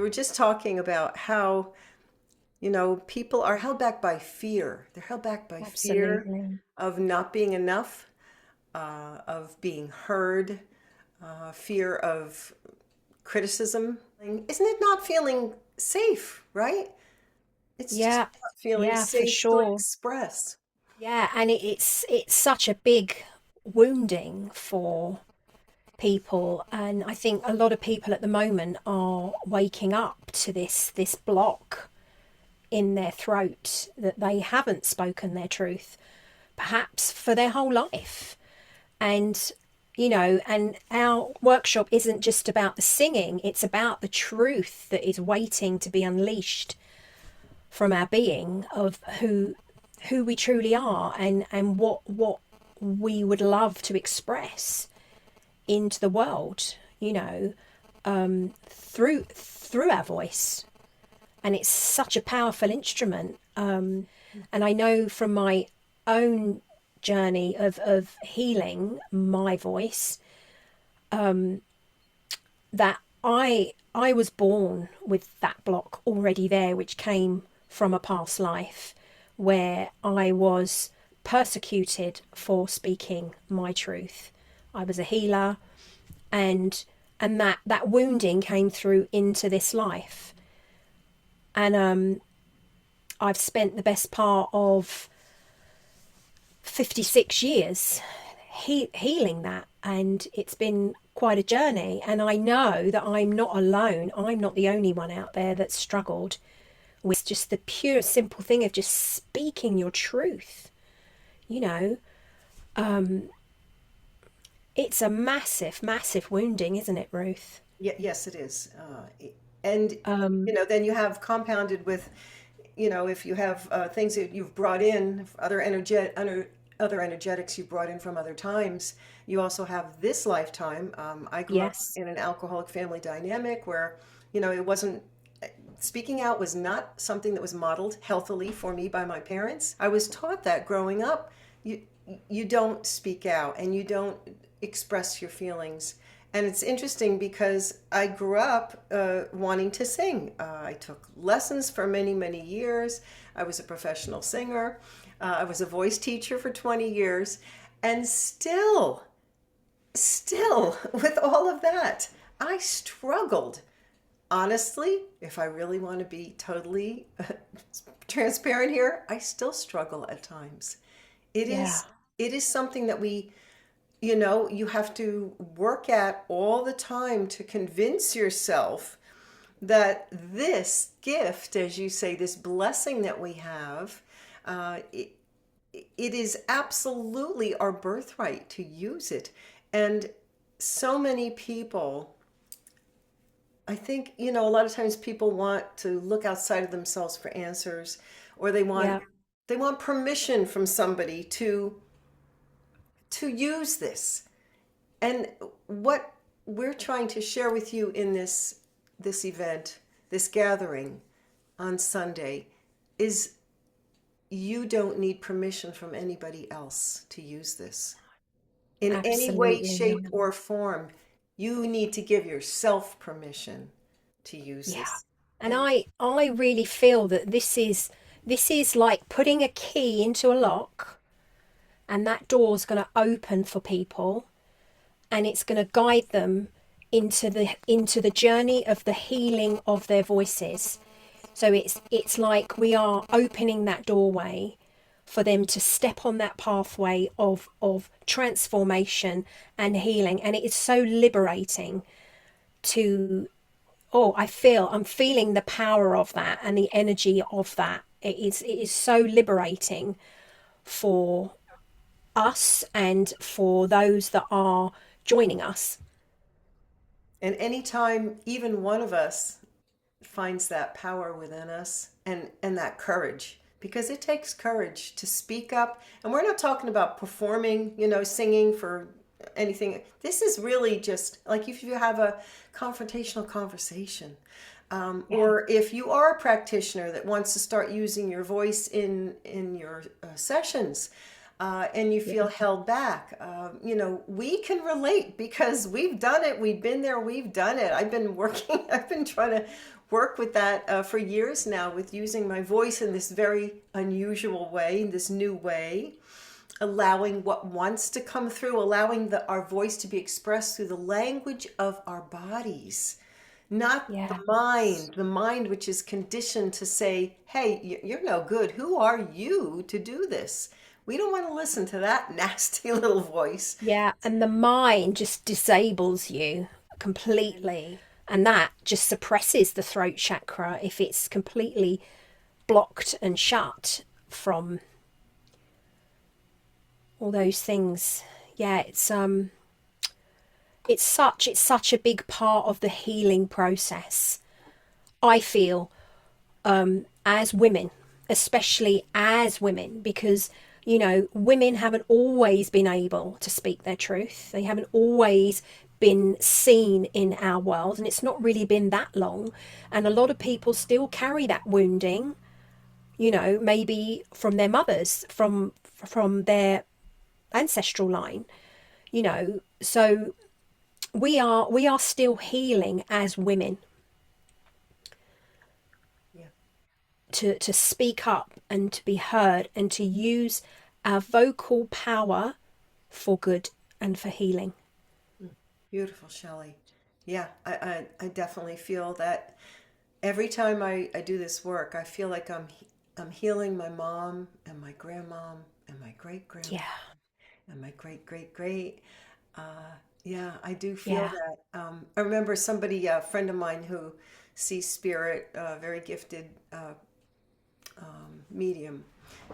were just talking about how, people are held back by fear. They're held back by fear Absolutely. of not being enough, of being heard, fear of criticism. Isn't it not feeling safe, right? It's just Yeah, not feeling yeah, for safe to sure. express. Yeah, and it's such a big wounding for people, and I think a lot of people at the moment are waking up to this block in their throat that they haven't spoken their truth, perhaps for their whole life. And and our workshop isn't just about the singing, it's about the truth that is waiting to be unleashed from our being of who we truly are, and what we would love to express into the world, through our voice. And it's such a powerful instrument. And I know from my own journey of healing my voice, that I was born with that block already there, which came from a past life where I was persecuted for speaking my truth. I was a healer, and that wounding came through into this life. And I've spent the best part of 56 years healing that, and it's been quite a journey. And I know that I'm not alone. I'm not the only one out there that's struggled with just the pure simple thing of just speaking your truth. you know it's a massive, massive wounding, isn't it, Ruth? Yes, it is. And, um then you have compounded with, if you have things that you've brought in, other energetics you've brought in from other times, you also have this lifetime. I grew up yes. in an alcoholic family dynamic where, it wasn't, speaking out was not something that was modeled healthily for me by my parents. I was taught that growing up. You, you don't speak out and you don't express your feelings. And it's interesting because I grew up wanting to sing. I took lessons for many, many years. I was a professional singer. I was a voice teacher for 20 years. And still, with all of that, I struggled. Honestly, if I really want to be totally transparent here, I still struggle at times. It Yeah, is it is something that you have to work at all the time to convince yourself that this gift, as you say, this blessing that we have, uh, it, it is absolutely our birthright to use it. And so many people, I think, a lot of times people want to look outside of themselves for answers, or yeah. they want permission from somebody to use this. And what we're trying to share with you in this event, this gathering on Sunday, is you don't need permission from anybody else to use this in any way, Absolutely. shape, or form. You need to give yourself permission to use Yeah. this. And And I really feel that this is like putting a key into a lock, and that door's going to open for people, and it's going to guide them into the journey of the healing of their voices. So it's like we are opening that doorway for them to step on that pathway of transformation and healing, and it is so liberating to oh, I'm feeling the power of that and the energy of that. It is so liberating for us and for those that are joining us. anytime even one of us finds that power within us and that courage, because it takes courage to speak up. And we're not talking about performing, singing for anything. This is really just like if you have a confrontational conversation, Yeah. or if you are a practitioner that wants to start using your voice in your sessions. and you Yeah. feel held back. We can relate because we've done it. We've been there. We've done it. I've been working, I've been trying to work with that for years now, with using my voice in this very unusual way, in this new way, allowing what wants to come through, allowing our voice to be expressed through the language of our bodies, not Yeah. the mind which is conditioned to say, hey, you're no good. Who are you to do this? We don't want to listen to that nasty little voice. Yeah, and the mind just disables you completely. And that just suppresses the throat chakra if it's completely blocked and shut from all those things. Yeah, it's such a big part of the healing process. I feel as women, especially as women, because women haven't always been able to speak their truth. They haven't always been seen in our world, and it's not really been that long. And a lot of people still carry that wounding, maybe from their mothers, from their ancestral line, So we are still healing as women Yeah. to speak up and to be heard and to use our vocal power for good and for healing. Beautiful, Shelley. Yeah, I definitely feel that every time I do this work, I feel like I'm healing my mom and my grandmom and my great grandma Yeah, and my great great great. Yeah, I do feel yeah, that. I remember somebody, a friend of mine who sees spirit, very gifted medium.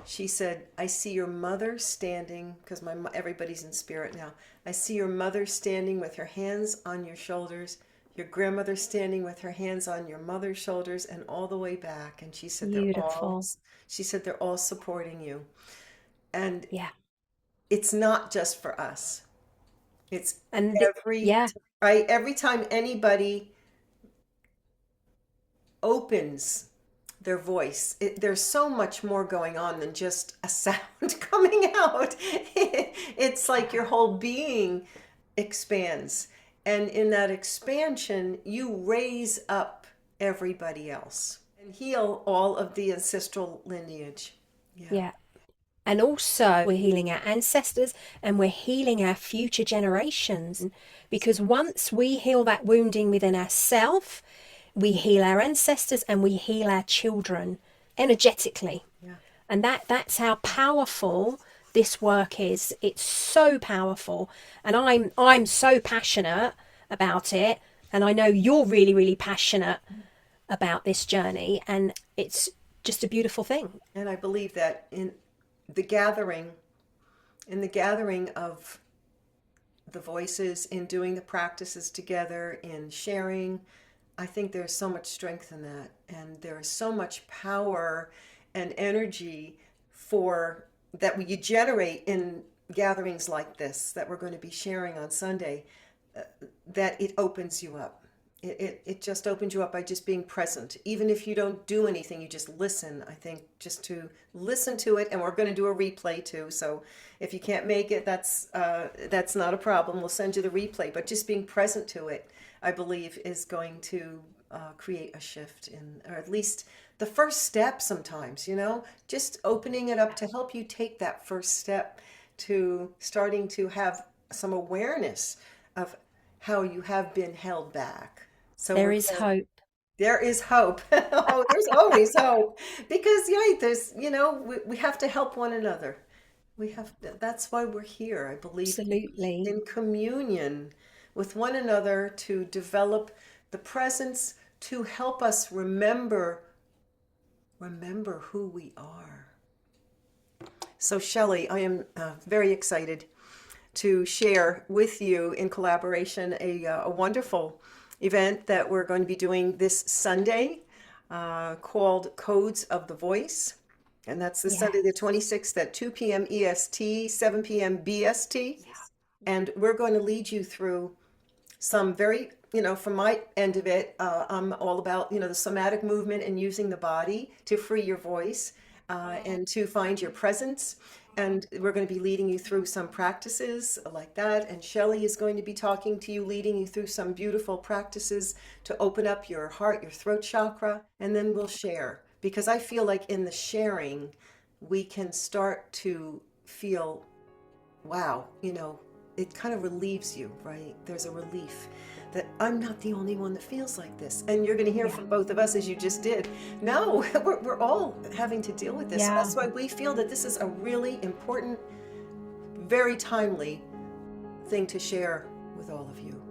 She said, "I see your mother standing because everybody's in spirit now. I see your mother standing with her hands on your shoulders, your grandmother standing with her hands on your mother's shoulders, and all the way back." And beautiful. she said they're all supporting you. And Yeah, it's not just for us. It's and every yeah, right every time anybody opens their voice, there's so much more going on than just a sound coming out. It's like your whole being expands. And in that expansion, you raise up everybody else and heal all of the ancestral lineage. Yeah. yeah. And also, we're healing our ancestors and we're healing our future generations. Because once we heal that wounding within ourselves, we heal our ancestors and we heal our children energetically. Yeah. And that's how powerful this work is. It's so powerful. And I'm so passionate about it. And I know you're really, really passionate about this journey. And it's just a beautiful thing. And I believe that the gathering, in the gathering of the voices, in doing the practices together, in sharing, I think there's so much strength in that. And there is so much power and energy for that you generate in gatherings like this that we're going to be sharing on Sunday, that it opens you up. It just opens you up by just being present. Even if you don't do anything, you just listen. I think just to listen to it, and we're going to do a replay too. So if you can't make it, that's not a problem. We'll send you the replay. But just being present to it, I believe, is going to create a shift in, or at least the first step. Sometimes, just opening it up to help you take that first step to starting to have some awareness of how you have been held back. So There is hope. there is hope. Oh, there's always hope because yeah, we have to help one another. That's why we're here. I believe Absolutely. in communion with one another to develop the presence to help us remember who we are. So Shelley, I am very excited to share with you in collaboration a wonderful event that we're going to be doing this Sunday called Codes of the Voice. And that's the Sunday the Yes. 26th at 2 p.m. EST, 7 p.m. BST. And we're going to lead you through some very, from my end of it, I'm all about, the somatic movement and using the body to free your voice and to find your presence And we're going to be leading you through some practices like that. And Shelley is going to be talking to you, leading you through some beautiful practices to open up your heart, your throat chakra. And then we'll share. Because I feel like in the sharing, we can start to feel, wow, it kind of relieves you, right? There's a relief that I'm not the only one that feels like this. And you're going to hear Yeah. from both of us as you just did. No, we're all having to deal with this. So Yeah. that's why we feel that this is a really important, very timely thing to share with all of you.